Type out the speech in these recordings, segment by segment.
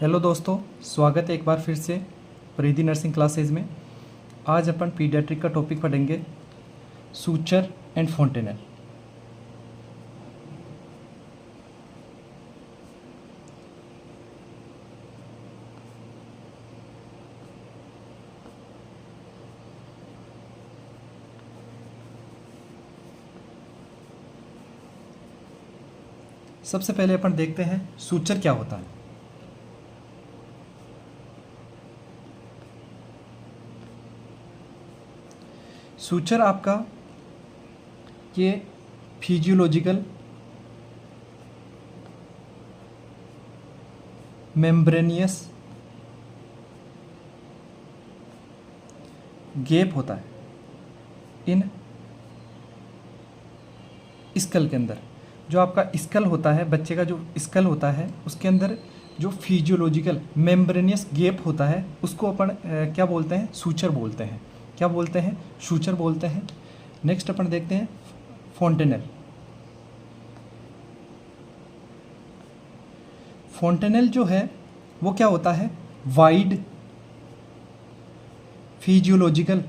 Hello दोस्तों, स्वागत है एक बार फिर से परिधि नर्सिंग क्लासेज में। आज अपन पीडियाट्रिक का टॉपिक पढ़ेंगे, सूचर एंड फोंटेनल। सबसे पहले अपन देखते हैं सूचर क्या होता है। सूचर आपका ये फिजियोलॉजिकल मेम्ब्रेनियस गैप होता है इन स्कल के अंदर। जो आपका स्कल होता है, बच्चे का जो स्कल होता है, उसके अंदर जो फिजियोलॉजिकल मेम्ब्रेनियस गैप होता है उसको अपन क्या बोलते हैं? सूचर बोलते हैं। क्या बोलते हैं? सूचर बोलते हैं। नेक्स्ट अपन देखते हैं फोंटेनल। फोंटेनल जो है वो क्या होता है? वाइड फिजियोलॉजिकल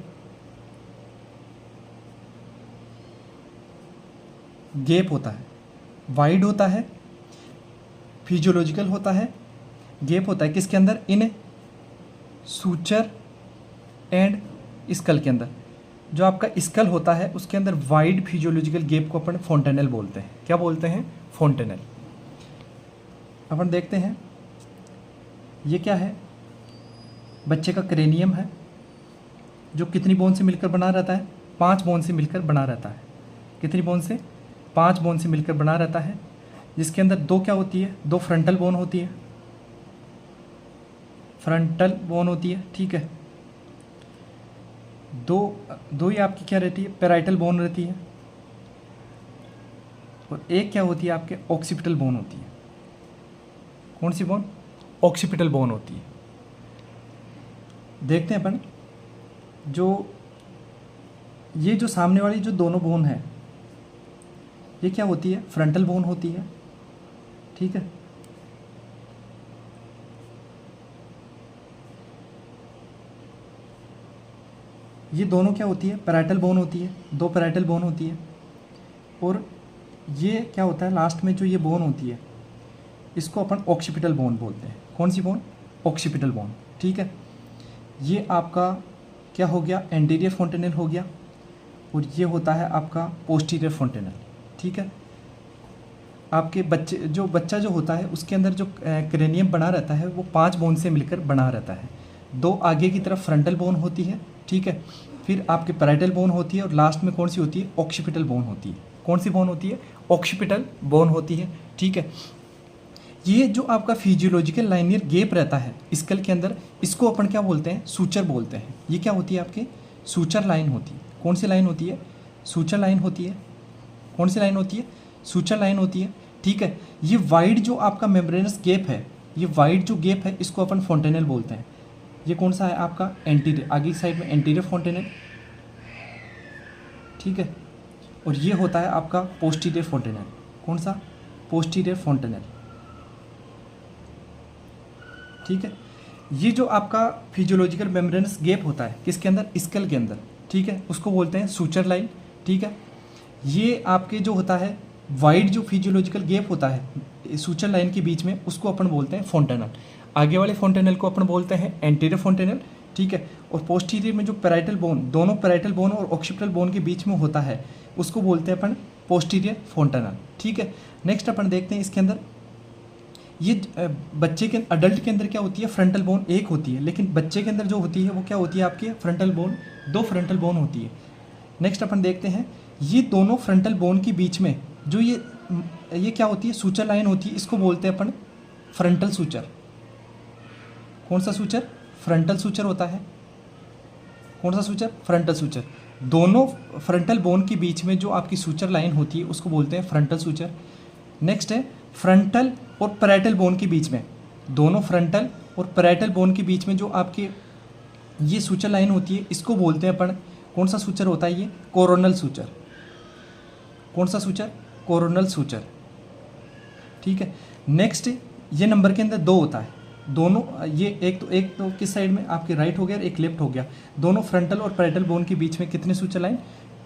गैप होता है। वाइड होता है, फिजियोलॉजिकल होता है, गैप होता है किसके अंदर? इन सूचर एंड स्कल के अंदर। जो आपका स्कल होता है उसके अंदर वाइड फिजियोलॉजिकल गैप को अपन फोंटेनल बोलते हैं। क्या बोलते हैं? फोंटेनल। अपन देखते हैं ये क्या है। बच्चे का क्रेनियम है जो कितनी बोन से मिलकर बना रहता है? 5 बोन से मिलकर बना रहता है। कितनी बोन से? 5 बोन से मिलकर बना रहता है, जिसके अंदर 2 क्या होती है? 2 फ्रंटल बोन होती है। फ्रंटल बोन होती है, ठीक है। दो ही आपकी क्या रहती है? पैराइटल बोन रहती है। और एक क्या होती है आपके? ऑक्सीपिटल बोन होती है। कौन सी बोन? ऑक्सीपिटल बोन होती है। देखते हैं अपन ये जो सामने वाली जो दोनों बोन है ये क्या होती है? फ्रंटल बोन होती है, ठीक है। ये दोनों क्या होती है? पैराइटल बोन होती है। 2 पैराइटल बोन होती है। और ये क्या होता है? लास्ट में जो ये बोन होती है इसको अपन ऑक्सीपिटल बोन बोलते हैं। कौन सी बोन? ऑक्सीपिटल बोन, ठीक है। ये आपका क्या हो गया? एंटीरियर फोंटेनल हो गया। और ये होता है आपका पोस्टीरियर फोंटेनल, ठीक है। आपके बच्चा जो होता है उसके अंदर जो क्रेनियम बना रहता है वो 5 बोन से मिलकर बना रहता है। 2 आगे की तरफ फ्रंटल बोन होती है, ठीक है। फिर आपके पैराइटल बोन होती है और लास्ट में कौन सी होती है? ऑक्सीपिटल बोन होती है। कौन सी बोन होती है? ऑक्सीपिटल बोन होती है, ठीक है। ये जो आपका फिजियोलॉजिकल लाइनियर गैप रहता है स्कल के अंदर, इसको अपन क्या बोलते हैं? सूचर बोलते हैं। ये क्या होती है आपकी? सूचर लाइन होती है। कौन सी लाइन होती है? सूचर लाइन होती है। कौन सी लाइन होती है? सूचर लाइन होती है, ठीक है। ये वाइड जो आपका मेम्ब्रेनस गैप है, ये वाइड जो गैप है इसको अपन फोंटेनल बोलते हैं। ये कौन सा है आपका? एंटीरियर, आगे की साइड में एंटीरियर फोंटेनल, ठीक है। और ये होता है आपका पोस्टीरियर फोंटेनल। कौन सा? पोस्टीरियर फोंटेनल, ठीक है। ये जो आपका फिजियोलॉजिकल मेम्ब्रेनस गैप होता है किसके अंदर? स्कल के अंदर, ठीक है, उसको बोलते हैं सूचर लाइन, ठीक है। ये आपके जो होता है वाइड जो फिजियोलॉजिकल गैप होता है सूचर लाइन के बीच में, उसको अपन बोलते हैं फोंटेनल। आगे वाले फोंटेनल को अपन बोलते हैं एंटीरियर फोंटेनल, ठीक है। और पोस्टीरियर में जो पैराइटल बोन, दोनों पैराइटल बोन और ऑक्सीपिटल बोन के बीच में होता है उसको बोलते हैं अपन पोस्टीरियर फोंटेनल, ठीक है। नेक्स्ट अपन देखते हैं इसके अंदर ये बच्चे के अडल्ट के अंदर क्या होती है? फ्रंटल बोन एक होती है, लेकिन बच्चे के अंदर जो होती है वो क्या होती है आपकी? फ्रंटल बोन, 2 फ्रंटल बोन होती है। नेक्स्ट अपन देखते हैं ये दोनों फ्रंटल बोन के बीच में जो ये क्या होती है? सूचर लाइन होती है। इसको बोलते हैं अपन फ्रंटल सूचर। कौन सा सूचर? फ्रंटल सूचर होता है। कौन सा सूचर? Frontal suture. दोनों फ्रंटल बोन के बीच में जो आपकी सूचर लाइन होती है उसको बोलते हैं फ्रंटल सूचर। नेक्स्ट है फ्रंटल और पैराइटल बोन के बीच में, दोनों फ्रंटल और पैराइटल बोन के बीच में जो आपके ये सूचर लाइन होती है इसको बोलते हैं अपन, कौन सा सूचर होता है ये? Coronal suture. कौन सा सूचर? कोरोनल सूचर, ठीक है। नेक्स्ट ये नंबर के अंदर 2 होता है, दोनों ये एक तो किस साइड में आपके राइट हो गया और एक लेफ्ट हो गया, दोनों फ्रंटल और पैराइटल बोन के बीच में कितने सूचर लाइन,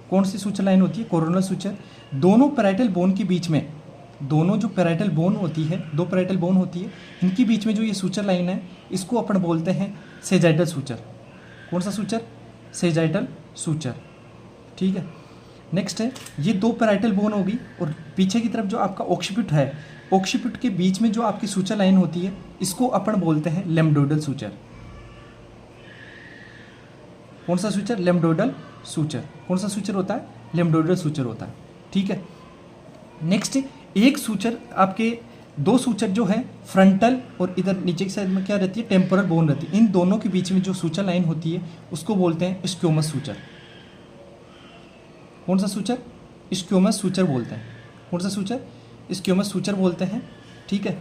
कौन सी सूचर लाइन होती है, कोरोनल सूचर। दोनों पैराइटल बोन के बीच में, दोनों जो पैराइटल बोन होती है, दो पैराइटल बोन होती है, इनके बीच में जो ये सूचर लाइन है इसको अपन बोलते हैं सेजाइटल सूचर। कौन सा सूचर, सेजाइटल सूचर, ठीक है। नेक्स्ट है ये दो पैराइटल बोन होगी और पीछे की तरफ जो आपका ऑक्सीपिट है, ऑक्सीपिट के बीच में जो आपकी सूचर लाइन होती है इसको अपन बोलते हैं लैम्बडोडल सूचर। कौन सा सूचर, लैम्बडोडल सूचर। कौन सा सूचर होता है, लैम्बडोडल सूचर होता है, ठीक है। नेक्स्ट एक सूचर, आपके दो सूचर जो है फ्रंटल और इधर नीचे की साइड में क्या रहती है, टेम्पोरल बोन रहती है, इन दोनों के बीच में जो सूचर लाइन होती है उसको बोलते हैं स्क्योमस सूचर। कौन सा सूचर, स्क्योमस सूचर बोलते हैं। कौन सा सूचर, स्क्योमस सूचर बोलते हैं, ठीक है।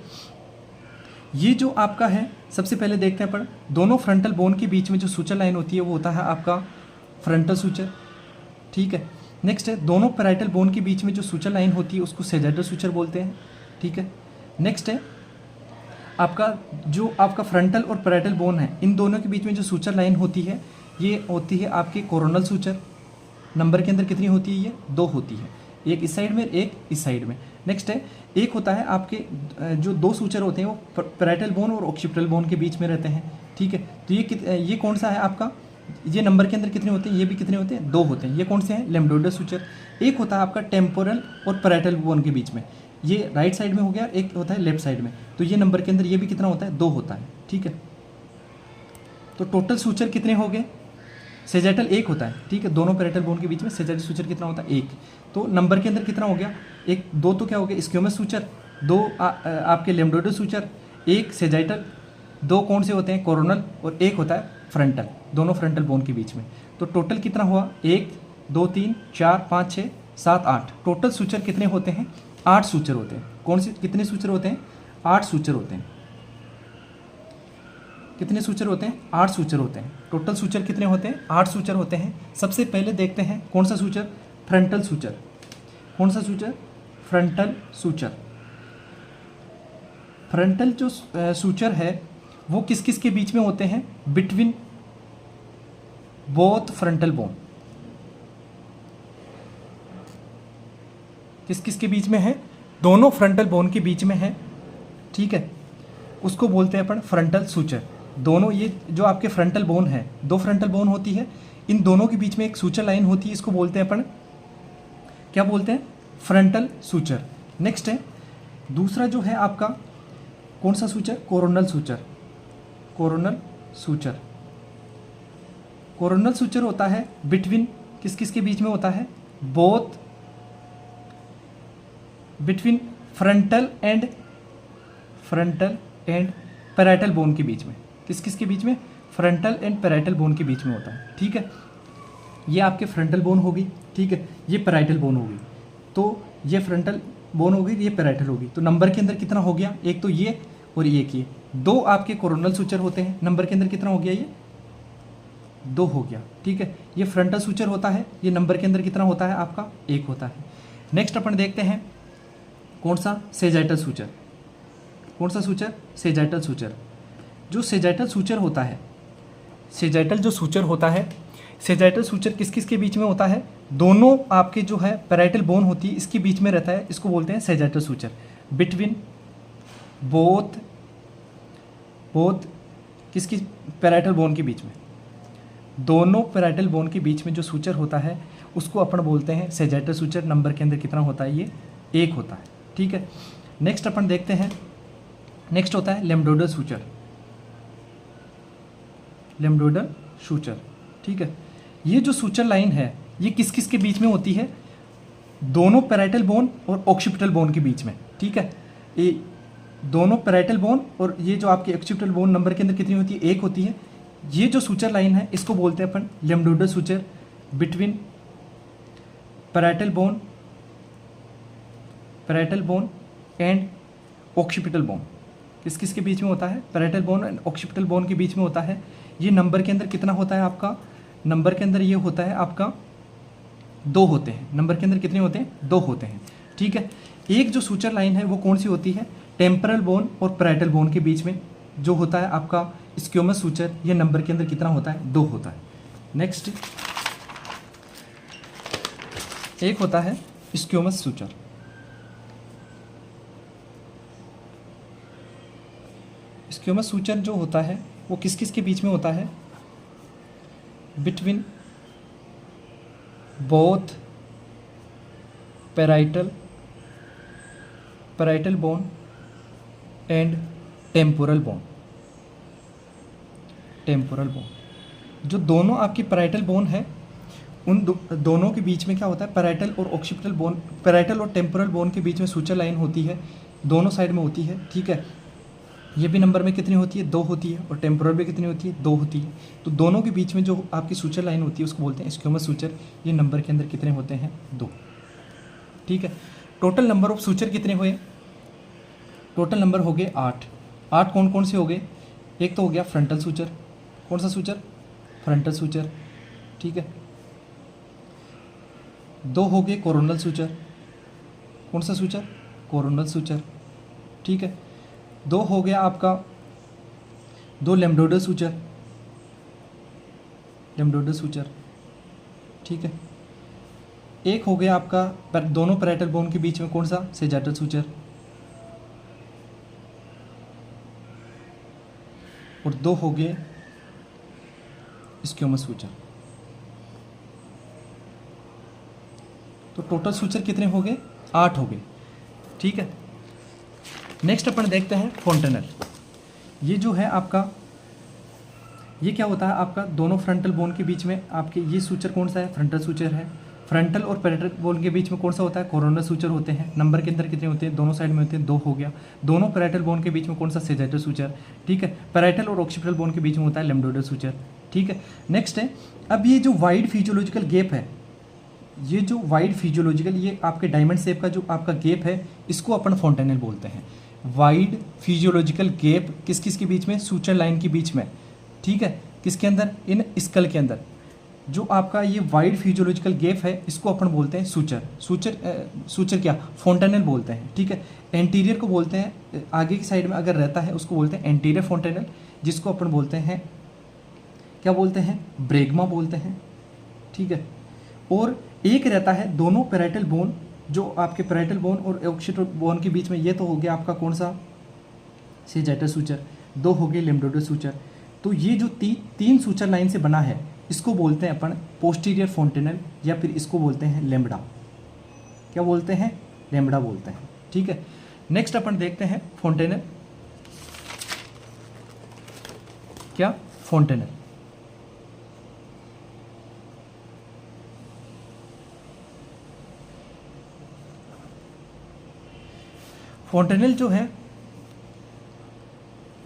ये जो आपका है सबसे पहले देखते हैं अपन, दोनों फ्रंटल बोन के बीच में जो सूचर लाइन होती है वो होता है आपका फ्रंटल सूचर, ठीक है। नेक्स्ट है दोनों पैराइटल बोन के बीच में जो सूचर लाइन होती है उसको सेजाइटल सूचर बोलते हैं, ठीक है। नेक्स्ट है आपका जो आपका फ्रंटल और पैराइटल बोन है इन दोनों के बीच में जो सूचर लाइन होती है ये होती है आपकी कोरोनल सूचर। नंबर के अंदर कितनी होती है, ये 2 होती है, एक इस साइड में एक इस साइड में। नेक्स्ट है एक होता है आपके जो दो सूचर होते हैं वो पैराइटल बोन और ऑक्सीपिटल बोन के बीच में रहते हैं, ठीक है। तो ये कौन सा है आपका, ये नंबर के अंदर कितने होते हैं, ये भी कितने होते हैं, 2 होते हैं। ये कौन से हैं, लैम्बडोडल सूचर। एक होता है आपका टेम्पोरल और पैराइटल बोन के बीच में, ये राइट साइड में हो गया, एक होता है लेफ्ट साइड में, तो ये नंबर के अंदर ये भी कितना होता है, 2 होता है, ठीक है। तो टोटल सूचर कितने हो गए, सेजाइटल 1 होता है, ठीक है। दोनों पैराइटल बोन के बीच में सेजाइटल सूचर कितना होता है, 1। तो नंबर के अंदर कितना हो गया, 1 2 तो क्या हो गया स्क्योमस सूचर, 2 आपके लैम्बडोडल सूचर, 1 सेजाइटल, 2 कौन से होते हैं कोरोनल और 1 होता है फ्रंटल, दोनों फ्रंटल बोन के बीच में। तो टोटल कितना हुआ, 1 2 3 4 5 6 7 8, टोटल सूचर कितने होते हैं, 8 सूचर होते हैं। कौन से कितने सूचर होते हैं, 8 सूचर होते हैं। कितने सूचर होते हैं, 8 सूचर होते हैं। टोटल सूचर कितने होते हैं, 8 सूचर होते हैं। सबसे पहले देखते हैं कौन सा सूचर, फ्रंटल सूचर। कौन सा सूचर, फ्रंटल सूचर। फ्रंटल जो सूचर है वो किस किस के बीच में होते हैं, बिटवीन बोथ फ्रंटल बोन। किस किस के बीच में है, दोनों फ्रंटल बोन के बीच में है, ठीक है। उसको बोलते हैं अपन फ्रंटल सूचर। दोनों ये जो आपके फ्रंटल बोन है, 2 फ्रंटल बोन होती है, इन दोनों के बीच में एक सूचर लाइन होती है, इसको बोलते हैं अपन क्या बोलते हैं, फ्रंटल सूचर। नेक्स्ट है दूसरा जो है आपका कौन सा suture, coronal suture. Coronal suture, coronal suture होता है बिटवीन किस किस के बीच में होता है, both between frontal and parietal bone के बीच में। किस किस के बीच में, फ्रंटल एंड पैराइटल बोन के बीच में होता है, ठीक है। ये आपके फ्रंटल बोन होगी, ठीक है, ये पैराइटल बोन होगी। तो ये फ्रंटल बोन होगी, ये पैराइटल होगी। तो नंबर के अंदर कितना हो गया, एक तो ये और एक ये, 2 आपके कोरोनल सूचर होते हैं। नंबर के अंदर कितना हो गया, ये 2 हो गया, ठीक है। ये फ्रंटल सूचर होता है, ये नंबर के अंदर कितना होता है आपका, 1 होता है। नेक्स्ट अपन देखते हैं कौन सा, सेजाइटल सूचर। कौन सा सूचर, सेजाइटल सूचर। जो सेजाइटल सूचर होता है, सेजाइटल जो सूचर होता है, सेजाइटल सूचर किस किस के बीच में होता है, दोनों आपके जो है पैराइटल बोन होती है इसके बीच में रहता है, इसको बोलते हैं सेजाइटल सूचर। बिटवीन बोथ किसकी, पैराइटल बोन के बीच में, दोनों पैराइटल बोन के बीच में जो सूचर होता है उसको अपन बोलते हैं सेजाइटल सूचर। नंबर के अंदर कितना होता है, ये 1 होता है, ठीक है। नेक्स्ट अपन देखते हैं, नेक्स्ट होता है लैम्बडोडल सूचर। लैम्बडोडल सूचर, ठीक है। ये जो सूचर लाइन है ये किस किस के बीच में होती है, दोनों पैराइटल बोन और ऑक्सीपिटल बोन के बीच में, ठीक है। ये दोनों पैराइटल बोन और ये जो आपके ऑक्सीपिटल बोन नंबर के अंदर कितनी होती है, 1 होती है। ये जो सूचर लाइन है इसको बोलते हैं अपन lambdoidal suture. Between parietal bone and occipital bone, किस किस के बीच में होता है, parietal bone and occipital bone के बीच में होता है। ये नंबर के अंदर कितना होता है आपका, नंबर के अंदर ये होता है आपका 2 होते हैं। नंबर के अंदर कितने होते हैं, 2 होते हैं, ठीक है। एक जो सूचर लाइन है वो कौन सी होती है, टेम्पोरल बोन और पैराइटल बोन के बीच में, जो होता है आपका स्क्यूमस सूचर, ये नंबर के अंदर कितना होता है? 2 होता है। नेक्स्ट एक होता है स्क्यूमस सूचर। स्क्यूमस सूचर जो होता है वो किस किस के बीच में होता है? Between both parietal bone and temporal bone. जो दोनों आपकी पैराइटल बोन है, उन दोनों के बीच में क्या होता है? पैराइटल और ऑक्सीपिटल बोन, पैराइटल और टेम्पोरल बोन के बीच में सूचर लाइन होती है, दोनों साइड में होती है, ठीक है। ये भी नंबर में कितनी होती है? 2 होती है। और टेम्पोरल भी कितनी होती है? 2 होती है। तो दोनों के बीच में जो आपकी सूचर लाइन होती है उसको बोलते हैं स्क्यूमस सूचर। ये नंबर के अंदर कितने होते हैं? 2, ठीक है। टोटल नंबर ऑफ सूचर कितने हुए? टोटल नंबर हो गए 8। 8 कौन कौन से हो गए? एक तो हो गया फ्रंटल सूचर। कौन सा सूचर? फ्रंटल सूचर, ठीक है। 2 हो गए कोरोनल सूचर। कौन सा सूचर? कोरोनल सूचर, ठीक है। 2 हो गया आपका 2 लैम्डोडल सूचर, ठीक है। एक हो गया आपका दोनों पैराइटल बोन के बीच में कौन सा? सेजाटल सूचर। और 2 हो गए स्क्यूमस सूचर। तो टोटल सूचर कितने हो गए? 8 हो गए, ठीक है। नेक्स्ट अपन देखते हैं फोंटेनल। ये जो है आपका, ये क्या होता है आपका? दोनों फ्रंटल बोन के बीच में आपके ये सूचर कौन सा है? फ्रंटल सूचर है। फ्रंटल और पैराइटल बोन के बीच में कौन सा होता है? कोरोनल सूचर होते हैं। नंबर के अंदर कितने होते हैं? दोनों साइड में होते हैं 2 हो गया। दोनों पैराइटल बोन के बीच में कौन सा? सेजाइटल सूचर, ठीक है। पैराइटल और ऑक्सीपिटल बोन के बीच में होता है लैम्डोडल सूचर, ठीक है। नेक्स्ट है, अब ये जो वाइड फिजियोलॉजिकल गैप है, ये जो वाइड फिजियोलॉजिकल, ये आपके डायमंड शेप का जो आपका गैप है, इसको अपन फोंटेनल बोलते हैं। वाइड फिजियोलॉजिकल गैप किस किस के बीच में? सूचर लाइन के बीच में, ठीक है। किसके अंदर? इन स्कल के अंदर। जो आपका ये वाइड फिजियोलॉजिकल गैप है, इसको अपन बोलते हैं सूचर क्या? फोंटेनल बोलते हैं, ठीक है। एंटीरियर को बोलते हैं, आगे की साइड में अगर रहता है उसको बोलते हैं एंटीरियर फोंटेनल, जिसको अपन बोलते हैं क्या बोलते हैं? ब्रेगमा बोलते हैं, ठीक है। और एक रहता है दोनों पैराइटल बोन, जो आपके पैराइटल बोन और ऑक्सीपिटल बोन के बीच में, ये तो हो गया आपका कौन सा? Sagittal suture. 2 हो गए लैम्डोडल सूचर। तो ये जो 3 सूचर लाइन से बना है, इसको बोलते हैं अपन पोस्टीरियर फोंटेनल, या फिर इसको बोलते हैं लेम्बडा। क्या बोलते हैं? लेम्बडा बोलते हैं, ठीक है। नेक्स्ट अपन देखते हैं फोंटेनल। क्या? फोंटेनल। फोंटेनल जो है,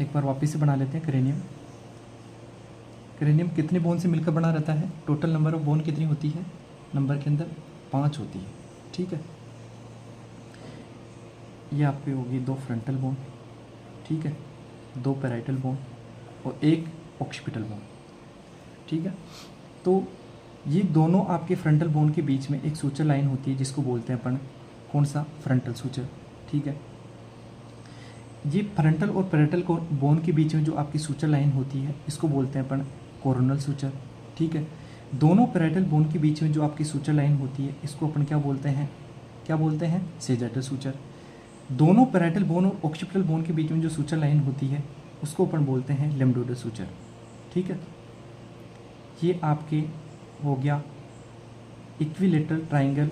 एक बार वापस से बना लेते हैं। क्रेनियम कितने बोन से मिलकर बना रहता है? टोटल नंबर ऑफ बोन कितनी होती है? नंबर के अंदर 5 होती है, ठीक है। ये आपकी होगी 2 फ्रंटल बोन, ठीक है, 2 पैराइटल बोन और 1 ऑक्सीपिटल बोन, ठीक है। तो ये दोनों आपके फ्रंटल बोन के बीच में एक सूचर लाइन होती है, जिसको बोलते हैं अपन कौन सा? फ्रंटल सूचर, ठीक है। ये फ्रंटल और पैराइटल बोन के बीच में जो आपकी सूचर लाइन होती है, इसको बोलते हैं अपन कोरोनल सूचर, ठीक है। दोनों पैराइटल बोन के बीच में जो आपकी सूचर लाइन होती है, इसको अपन क्या बोलते हैं? Sagittal suture. दोनों पैराइटल बोन और ऑक्सीपिटल बोन के बीच में जो सूचर लाइन होती है, उसको अपन बोलते हैं लैम्डोडल सूचर, ठीक है। ये आपके हो गया इक्विलेटरल ट्राइंगल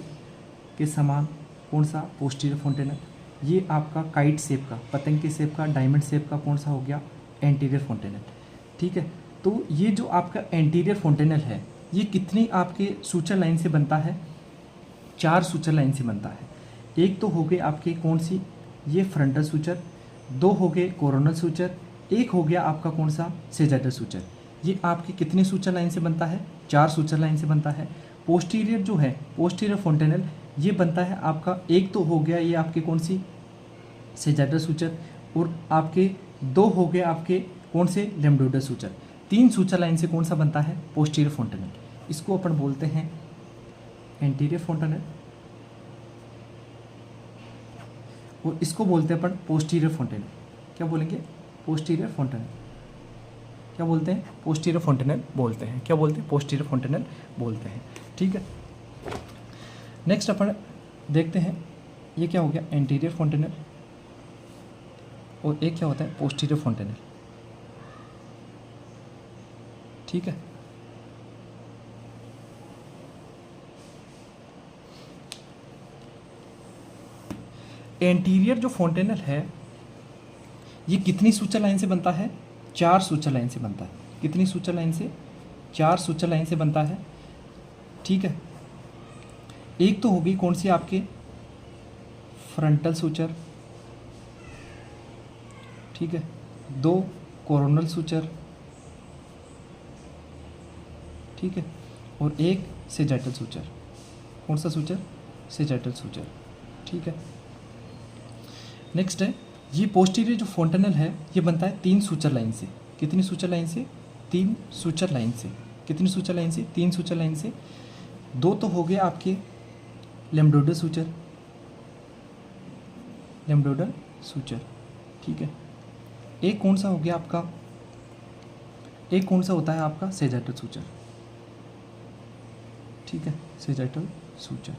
के समान कौन सा? पोस्टीरियर फोंटेनल। ये आपका काइट शेप का, पतंग के शेप का, डायमंड शेप का कौन सा हो गया? एंटीरियर फोंटेनल, ठीक है। तो ये जो आपका एंटीरियर फोंटेनल है, ये कितनी आपके सूचर लाइन से बनता है? 4 सूचर लाइन से बनता है। एक तो हो गए आपके कौन सी? ये फ्रंटल सूचर। 2 हो गए कोरोनल सूचर। 1 हो गया आपका कौन सा? Sagittal suture. ये आपके कितने सूचर लाइन से बनता है? 4 सूचर लाइन से बनता है। पोस्टीरियर जो है, पोस्टीरियर फोंटेनल, ये बनता है आपका, एक तो हो गया ये आपके कौन सी? Sagittal suture. और आपके 2 हो गए आपके कौन से? लैम्डोडल सूचर। 3 सूचर लाइन से कौन सा बनता है? पोस्टीरियर फोंटेनल। इसको अपन बोलते हैं एंटीरियर फोंटेनल, और इसको बोलते हैं अपन पोस्टीरियर फोंटेनल। क्या बोलेंगे? पोस्टीरियर फोंटेनल, क्या बोलते हैं? पोस्टीरियर फोंटेनल बोलते हैं। क्या बोलते हैं? पोस्टीरियर फोंटेनल बोलते हैं। ठीक है, नेक्स्ट अपन देखते हैं, ये क्या हो गया? एंटीरियर फोंटेनल, और एक क्या होता है? पोस्टीरियर फोंटेनल। ठीक है, एंटीरियर जो फोंटेनल है ये कितनी सूचर लाइन से बनता है? 4 सूचर लाइन से बनता है। कितनी सूचर लाइन से? 4 सूचर लाइन से बनता है। ठीक है, एक तो होगी कौन सी? आपके फ्रंटल सूचर। ठीक है, 2 कोरोनल सूचर। ठीक है, और एक सेजाइटल सूचर। कौन सा सूचर? Sagittal suture. ठीक है, नेक्स्ट है, ये पोस्टीरियर जो फोंटेनल है ये बनता है 3 सूचर लाइन से। कितनी सूचर लाइन से? 3 सूचर लाइन से। कितनी सूचर लाइन से? 3 सूचर लाइन से। 2 तो हो गए आपके लैम्ब्डोडल सूचर, लैम्ब्डोडल सूचर। ठीक है, एक कौन सा हो गया आपका? एक कौन सा होता है आपका? Sagittal suture. ठीक है, सेजाइटल सूचर।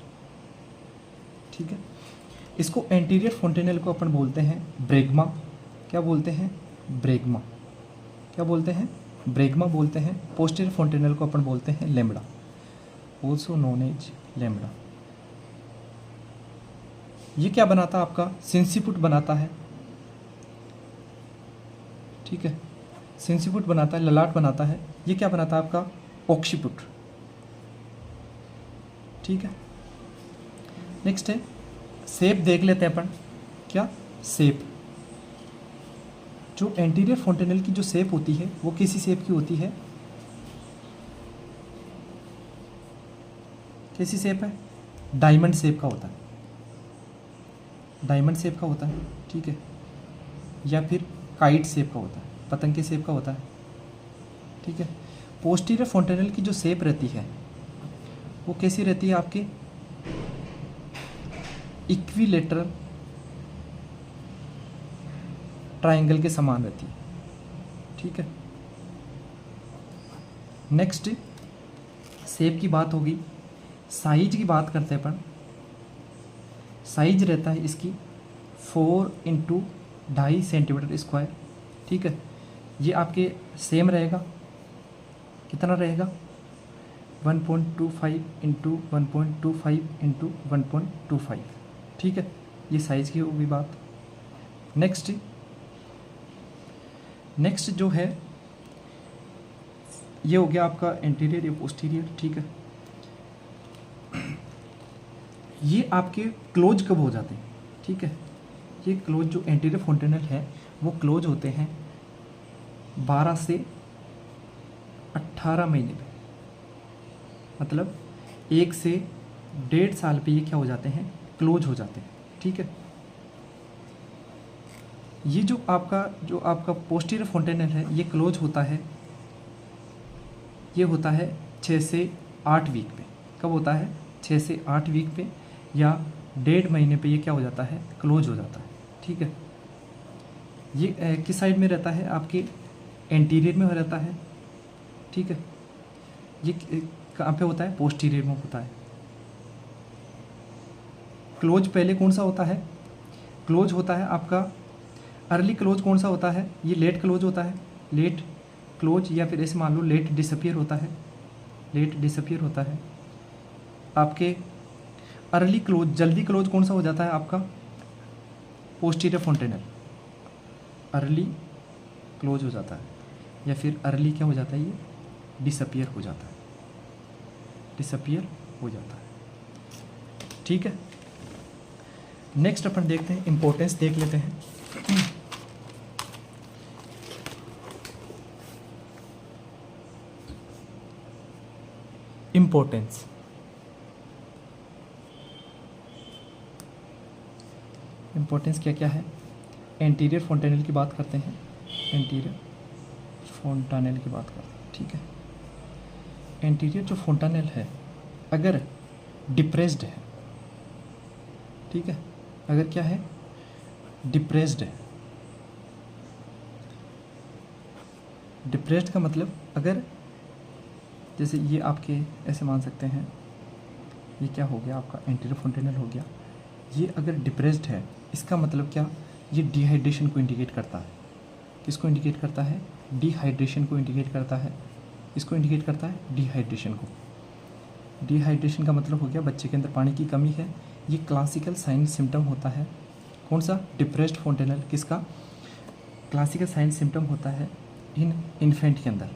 ठीक है, इसको एंटीरियर फोंटेनल को अपन बोलते हैं ब्रेगमा। क्या बोलते हैं? ब्रेगमा। क्या बोलते हैं? ब्रेगमा बोलते हैं। पोस्टीरियर फोंटेनल को अपन बोलते हैं lambda, also known as lambda. ये क्या बनाता है आपका? सिंसिपुट बनाता है। ठीक है, सिंसिपुट बनाता है, ललाट बनाता है। ये क्या बनाता है आपका? ऑक्सीपुट। ठीक है, नेक्स्ट है, शेप देख लेते हैं अपन। क्या? शेप। जो एंटीरियर फोंटेनल की जो शेप होती है वो किसी शेप की होती है? कैसी शेप है? डायमंड शेप का होता है। डायमंड शेप का होता है। ठीक है, या फिर काइट शेप का होता है, पतंग के शेप का होता है। ठीक है, पोस्टीरियर फोंटेनल की जो शेप रहती है वो कैसी रहती है आपकी? इक्विलेटरल ट्रायंगल के समान रहती है। ठीक है, नेक्स्ट शेप की बात होगी। साइज की बात करते हैं अपन। साइज रहता है इसकी 4 × 2.5 सेंटीमीटर स्क्वायर। ठीक है, ये आपके सेम रहेगा। कितना रहेगा? 1.25 × 1.25 × 1.25। ठीक है, ये साइज की होगी बात। नेक्स्ट जो है ये हो गया आपका एंटीरियर या पोस्टीरियर। ठीक है, ये आपके क्लोज कब हो जाते हैं? ठीक है, ये क्लोज जो एंटीरियर फोंटेनल है वो क्लोज होते हैं 12 से 18 महीने में। मतलब 1 से 1.5 साल पे ये क्या हो जाते हैं? क्लोज हो जाते हैं। ठीक है, ये जो आपका पोस्टीरियर फोंटेनल है ये क्लोज होता है, ये होता है 6 से 8 वीक पे। कब होता है? 6 से 8 वीक पे, या 1.5 महीने पे ये क्या हो जाता है? क्लोज हो जाता है। ठीक है, ये किस साइड में रहता है? आपके एंटीरियर में हो रहता है। ठीक है, ये कहाँ पे होता है? पोस्टीरियर में होता है। क्लोज पहले कौन सा होता है? क्लोज होता है आपका अर्ली क्लोज। कौन सा होता है? ये लेट क्लोज होता है। लेट क्लोज, या फिर ऐसे मान लो लेट डिसअपियर होता है। लेट डिसअपियर होता है। आपके अर्ली क्लोज, जल्दी क्लोज कौन सा हो जाता है आपका? पोस्टीरियर फोंटेनल अर्ली क्लोज हो जाता है, या फिर अर्ली क्या हो जाता है? ये डिसअपियर हो जाता है। डिसअपियर हो जाता है। ठीक है, नेक्स्ट अपन देखते हैं, इंपॉर्टेंस देख लेते हैं। इंपॉर्टेंस, इंपॉर्टेंस क्या क्या है? एंटीरियर फोंटेनल की बात करते हैं। एंटीरियर फोंटानेल की बात करते हैं। ठीक है, एंटीरियर जो फोंटानेल है अगर डिप्रेस्ड है, ठीक है, अगर क्या है? डिप्रेस्ड है, डिप्रेस्ड का मतलब अगर जैसे ये आपके ऐसे मान सकते हैं, ये क्या हो गया आपका एंटीरियर फोंटेनल हो गया, ये अगर डिप्रेस्ड है इसका मतलब क्या, ये डिहाइड्रेशन को इंडिकेट करता है। किसको इंडिकेट करता है? डिहाइड्रेशन को इंडिकेट करता है। इसको इंडिकेट करता है डिहाइड्रेशन को। डिहाइड्रेशन का मतलब हो गया बच्चे के अंदर पानी की कमी है। ये क्लासिकल साइन सिम्टम होता है। कौन सा? Depressed fontanelle. किसका? क्लासिकल साइन सिम्टम होता है इन इन्फेंट के अंदर।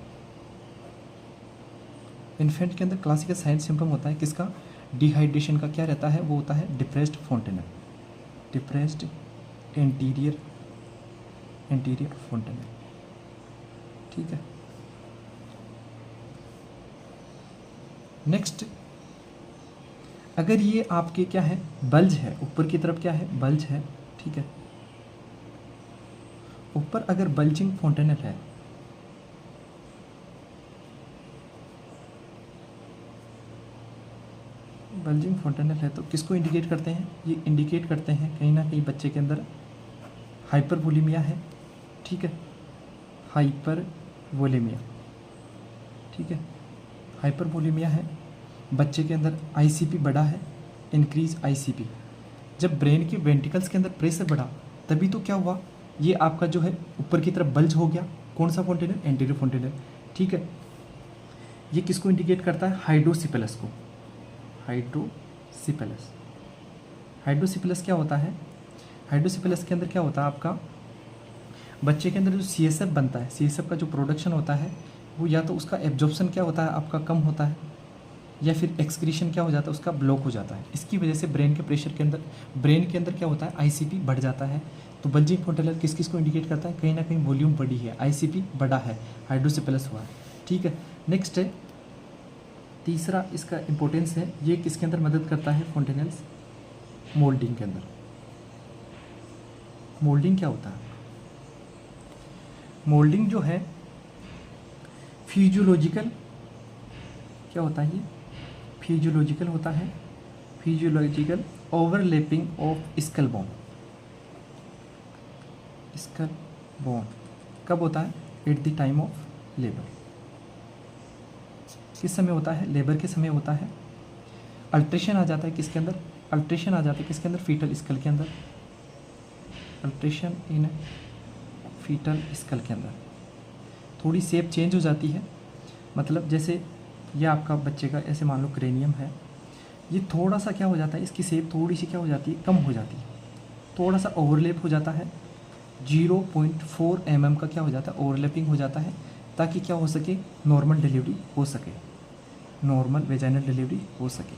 इन्फेंट के अंदर क्लासिकल साइन सिम्टम होता है किसका? डिहाइड्रेशन का। क्या रहता है? वो होता है डिप्रेस्ड फोंटेनल, डिप्रेस्ड एंटीरियर फोंटेनल। ठीक है। नेक्स्ट, अगर ये आपके क्या है, बल्ज है, ऊपर की तरफ क्या है, बल्ज है। ठीक है, ऊपर अगर बल्जिंग फोंटेनल है, बल्जिंग फोंटेनल है तो किसको इंडिकेट करते हैं? ये इंडिकेट करते हैं कहीं ना कहीं बच्चे के अंदर हाइपरवोलेमिया है। ठीक है, हाइपरवोलेमिया। ठीक है, हाइपरवोलेमिया है, बच्चे के अंदर आईसीपी बढ़ा है, इंक्रीज आईसीपी। जब ब्रेन के वेंट्रिकल्स के अंदर प्रेशर बढ़ा तभी तो क्या हुआ, ये आपका जो है ऊपर की तरफ बल्ज हो गया। कौन सा फोंटेनल? एंटीरियर फोंटेनल। ठीक है, ये किसको इंडिकेट करता है? हाइड्रोसिपेलस को। हाइड्रोसिपेलस। हाइड्रोसिपेलस क्या होता है? हाइड्रोसिपेलस के अंदर क्या होता है आपका, बच्चे के अंदर जो सीएसएफ बनता है, सीएसएफ का जो प्रोडक्शन होता है वो या तो उसका एब्जॉर्प्शन क्या होता है आपका कम होता है, या फिर एक्सक्रीशन क्या हो जाता है उसका ब्लॉक हो जाता है। इसकी वजह से ब्रेन के प्रेशर के अंदर, ब्रेन के अंदर क्या होता है, आईसीपी बढ़ जाता है। तो बल्जिंग फोंटेनल किस किस को इंडिकेट करता है? कहीं ना कहीं वॉल्यूम बढ़ी है, आईसीपी बढ़ा है, हाइड्रोसिपेलस हुआ है। ठीक है, नेक्स्ट है तीसरा, इसका इंपॉर्टेंस है, ये किसके अंदर मदद करता है? फोंटेनल्स मोल्डिंग के अंदर। मोल्डिंग क्या होता है? मोल्डिंग जो है फिजियोलॉजिकल क्या होता है? ये फिजियोलॉजिकल होता है, physiological overlapping of skull bone. Skull bone कब होता है? At the time of labour. किस समय होता है? लेबर के समय होता है। अल्ट्रेशन आ जाता है किसके अंदर? अल्ट्रेशन आ जाता है किसके अंदर? फीटल स्कल के अंदर। अल्ट्रेशन इन फीटल स्कल के अंदर थोड़ी शेप चेंज हो जाती है। मतलब जैसे ये आपका बच्चे का ऐसे मान लो क्रेनियम है, ये थोड़ा सा क्या हो जाता है, इसकी शेप थोड़ी सी क्या हो जाती है, कम हो जाती है, थोड़ा सा ओवरलैप हो जाता है। 0.4 mm का क्या हो जाता है, ओवरलैपिंग हो जाता है, ताकि क्या हो सके, नॉर्मल डिलीवरी हो सके, नॉर्मल वेजाइनल डिलीवरी हो सके।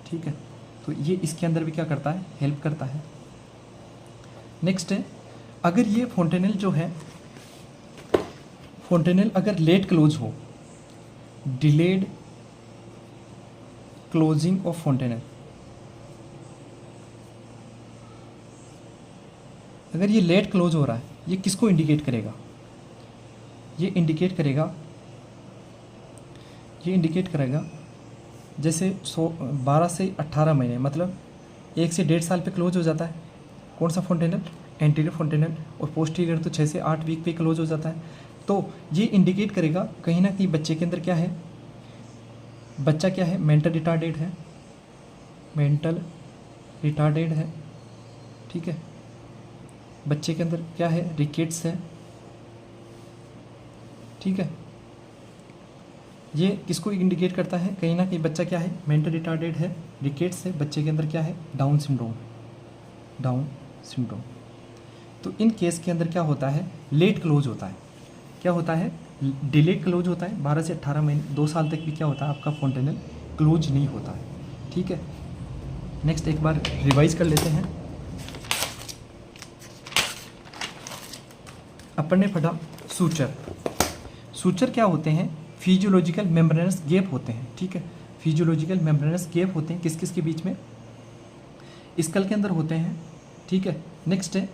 ठीक है, तो ये इसके अंदर भी क्या करता है, हेल्प करता है। नेक्स्ट है, अगर ये फोंटेनल जो है, फोंटेनल अगर लेट क्लोज हो, डिलेड क्लोजिंग ऑफ फोंटेनल, अगर ये लेट क्लोज हो रहा है, ये किसको इंडिकेट करेगा, ये इंडिकेट करेगा जैसे 12 से 18 महीने, मतलब 1 से 1.5 साल पे क्लोज हो जाता है। कौन सा फोंटेनल, एंटीरियर फोंटेनल, और पोस्टीरियर तो 6 से 8 वीक पे क्लोज हो जाता है। तो ये इंडिकेट करेगा कहीं ना कहीं बच्चे के अंदर क्या है, बच्चा क्या है, मेंटल रिटार्डेड है, मेंटल रिटार्डेड है। ठीक है, बच्चे के अंदर क्या है, रिकेट्स है। ठीक है, ये किसको इंडिकेट करता है, कहीं ना कहीं बच्चा क्या है, मेंटल रिटार्डेड है, रिकेट्स है, बच्चे के अंदर क्या है, डाउन सिंड्रोम, डाउन सिंड्रोम। तो इन केस के अंदर क्या होता है, लेट क्लोज होता है, क्या होता है, डिले क्लोज होता है। 12 से 18 महीने, 2 साल तक भी क्या होता है, आपका फोंटेनल क्लोज नहीं होता है। ठीक है, नेक्स्ट एक बार रिवाइज कर लेते हैं। अपन ने पढ़ा सूचर। सूचर क्या होते हैं, फिजियोलॉजिकल मेम्ब्रेनस गैप होते हैं। ठीक है, फिजियोलॉजिकल मेम्ब्रेनस गैप होते हैं किस किस के बीच में, स्कल के अंदर होते हैं। ठीक है, नेक्स्ट है,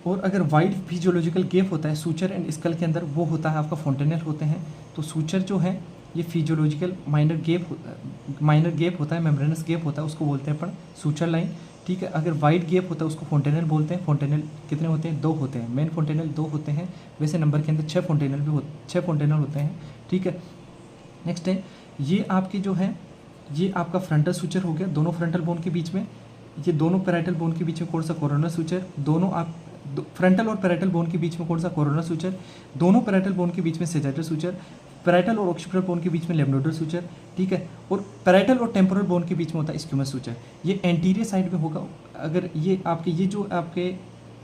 और अगर वाइड फिजियोलॉजिकल गैप होता है सूचर एंड स्कल के अंदर, वो होता है आपका फोंटेनल होते हैं। तो सूचर जो है ये फिजियोलॉजिकल माइनर गैप होता है, मेम्ब्रेनस गैप होता है, उसको बोलते हैं अपन सूचर लाइन। ठीक है। अगर वाइड गैप होता है उसको फोंटेनल बोलते हैं। फोंटेनल कितने होते हैं? 2 होते हैं। मेन फोंटेनल 2 होते हैं, वैसे नंबर के अंदर 6 फोंटेनल होते हैं, ठीक है। नेक्स्ट है ये आपके जो है, ये आपका फ्रंटल सूचर हो गया, दोनों फ्रंटल बोन के बीच में। ये दोनों पैराइटल बोन के बीच में कौन सा? Coronal suture. दोनों आप फ्रंटल और पैराइटल बोन के बीच में कौन सा? Coronal suture. दोनों पैराइटल बोन के बीच में सेजाइटल सूचर। पैराइटल और ऑक्सीपिटल बोन के बीच में लेमनोइडल सूचर, ठीक है। और पैराइटल और टेम्पोरल बोन के बीच में होता है स्क्यूमस सूचर। ये एंटीरियर साइड में होगा। अगर ये आपके ये जो आपके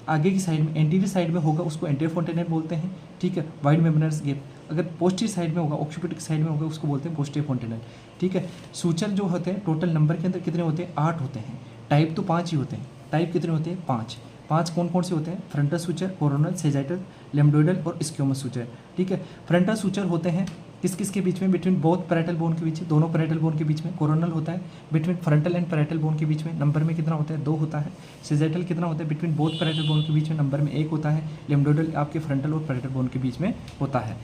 आगे की साइड में एंटीरियर साइड में होगा उसको एंटीरियर फोंटेनल बोलते हैं, ठीक है, वाइड मेम्ब्रेनस गैप। अगर पोस्टीरियर साइड में होगा, ऑक्सीपिटल साइड में होगा, उसको बोलते हैं पोस्टीरियर फोंटेनल, ठीक है। सूचर जो होते हैं टोटल नंबर के अंदर कितने होते हैं? 8 होते हैं। टाइप तो 5 ही होते हैं। टाइप कितने होते हैं? 5। 5 कौन कौन से होते हैं? फ्रंटल सूचर, कोरोनल, सेजाइटल, लेमडोइडल और स्क्यूमस सूचर, ठीक है। फ्रंटल सूचर होते हैं किस किस के बीच में? बिटवीन बोथ पैराइटल बोन के बीच में, दोनों पैराइटल बोन के बीच में। कोरोनल होता है between frontal and parietal bone के बीच में, नंबर में कितना होता है? 2 होता है। सेजाइटल कितना होता है? बिटवीन बोथ पैराइटल बोन के बीच में, नंबर में 1 होता है। लेमडोइडल आपके फ्रंटल और पैराइटल बोन के बीच में होता है।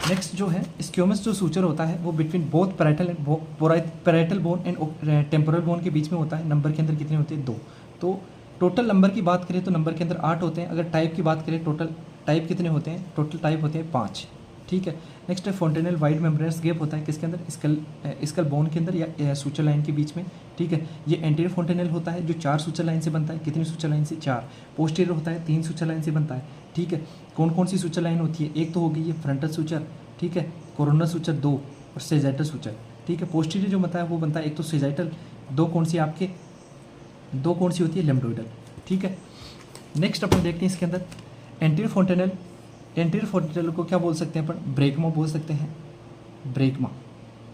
नेक्स्ट जो है स्क्यूमस जो सूचर होता है वो between both parietal bone and temporal bone के बीच में होता है। नंबर के अंदर कितने होते हैं? 2। तो टोटल नंबर की बात करें तो नंबर के अंदर 8 होते हैं। अगर टाइप की बात करें टोटल टाइप कितने होते हैं? टोटल टाइप होते हैं 5, ठीक है। नेक्स्ट है फोंटेनल वाइड मेम्ब्रेनस गैप होता है किसके अंदर? स्कल बोन के अंदर या सूचर लाइन के बीच में, ठीक है। ये एंटीरियर फोंटेनल होता है जो 4 सूचर लाइन से बनता है। कितनी सूचर लाइन से? 4। पोस्टीरियर होता है 3 सूचर लाइन से बनता है, ठीक है। कौन कौन सी सूचर लाइन होती है? एक तो होगी ये फ्रंटल सूचर, ठीक है, कोरोनल सूचर 2 और सेजाइटल सूचर, ठीक है। पोस्टीरियर जो बनता है वो बनता है एक तो सेजाइटल, 2 कौन सी आपके? 2 कौन सी होती है? लेमडोइडल, ठीक है। नेक्स्ट अपन देखते हैं इसके अंदर एंटीरियर फोंटेनल को क्या बोल सकते हैं अपन? ब्रेकमा बोल सकते हैं, ब्रेकमा,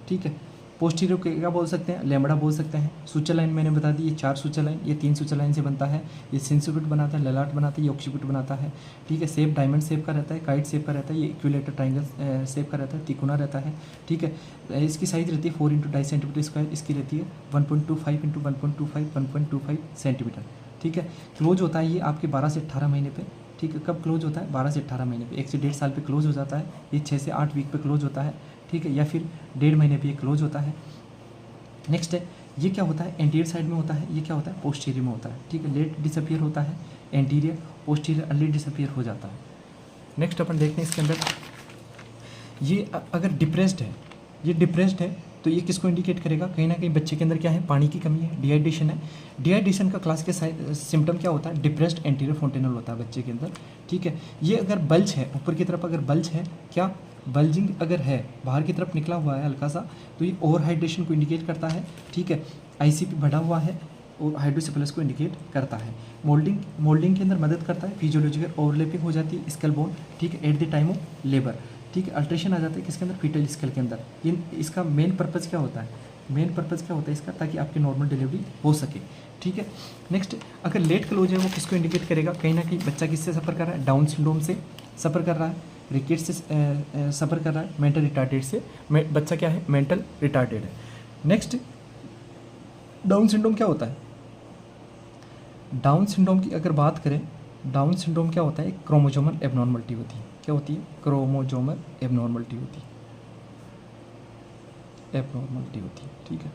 ठीक है। पोस्टीरियर को क्या बोल सकते हैं? लेमड़ा बोल सकते हैं। सूचर लाइन मैंने बता दी, ये 4 सूचर लाइन, ये 3 सूचर लाइन से बनता है। ये सिंसिपिट बनाता है, ललाट बनाता है, ये ऑक्सीपिट बनाता है, ठीक है। शेप डायमंड शेप का रहता है, काइट शेप का रहता है, ये इक्विलेटर ट्राइंगल शेप का रहता है, तिकोना रहता है, ठीक है। इसकी साइज रहती है 4 × 2.5 सेंटीमीटर स्क्वायर। इसकी रहती है 1.25 × 1.25 सेंटीमीटर, ठीक है। क्लोज होता है ये आपके 12 से 18 महीने पे, ठीक है। कब क्लोज होता है? 12 से 18 महीने पे। 1 से 1.5 साल पे क्लोज हो जाता है। ये 6 से 8 वीक पे क्लोज होता है, ठीक है, या फिर 1.5 महीने पे ये क्लोज होता है। नेक्स्ट है ये क्या होता है? एंटीरियर साइड में होता है। ये क्या होता है? पोस्टीरियर में होता है, ठीक है। लेट डिसअपियर होता है एंटीरियर, पोस्टीरियर अर्ली डिसअपियर हो जाता है। नेक्स्ट अपन देखते हैं इसके अंदर ये अगर डिप्रेस्ड है, ये डिप्रेस्ड है तो ये किसको इंडिकेट करेगा? कहीं ना कहीं बच्चे के अंदर क्या है? पानी की कमी है, डिहाइड्रेशन है। डिहाइड्रेशन का क्लासिकल सिम्टम क्या होता है? डिप्रेस्ड एंटीरियर फोंटेनल होता है बच्चे के अंदर, ठीक है। ये अगर बल्ज है ऊपर की तरफ, अगर बल्ज है, क्या बल्जिंग अगर है, बाहर की तरफ निकला हुआ है हल्का सा, तो ये ओवर हाइड्रेशन को इंडिकेट करता है, ठीक है। आईसीपी बढ़ा हुआ है और हाइड्रोसिफिलिस को इंडिकेट करता है। मोल्डिंग के अंदर मदद करता है। फिजियोलॉजिकल ओवरलैपिंग हो जाती है स्कल बोन, ठीक है, at the time of labour, ठीक है। अल्ट्रेशन आ जाता है किसके अंदर? फीटल स्कल के अंदर। ये इसका मेन पर्पज़ क्या होता है? मेन पर्पज़ क्या होता है इसका? ताकि आपकी नॉर्मल डिलीवरी हो सके, ठीक है। नेक्स्ट अगर लेट क्लोज है वो किसको इंडिकेट करेगा? कहीं ना कहीं बच्चा किससे सफ़र कर रहा है? डाउन सिंड्रोम से सफ़र कर रहा है, रिकेट से सफ़र कर रहा है, मेंटल रिटार्डेड से। बच्चा क्या है? मेंटल रिटार्डेड है। नेक्स्ट डाउन सिंड्रोम क्या होता है? डाउन सिंड्रोम की अगर बात करें, डाउन सिंड्रोम क्या होता है? एक क्रोमोजोमल एबनॉर्मलिटी होती है। क्या होती है? क्रोमोजोमल एबनॉर्मलिटी होती है, ठीक है,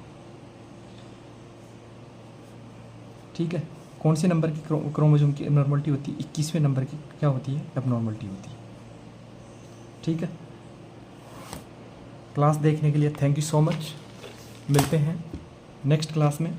ठीक है। कौन से नंबर की क्रोमोजोम की एबनॉर्मलिटी होती है? 21वें नंबर की क्या होती है? एबनॉर्मलिटी होती है, ठीक है। क्लास देखने के लिए थैंक यू सो मच। मिलते हैं नेक्स्ट क्लास में।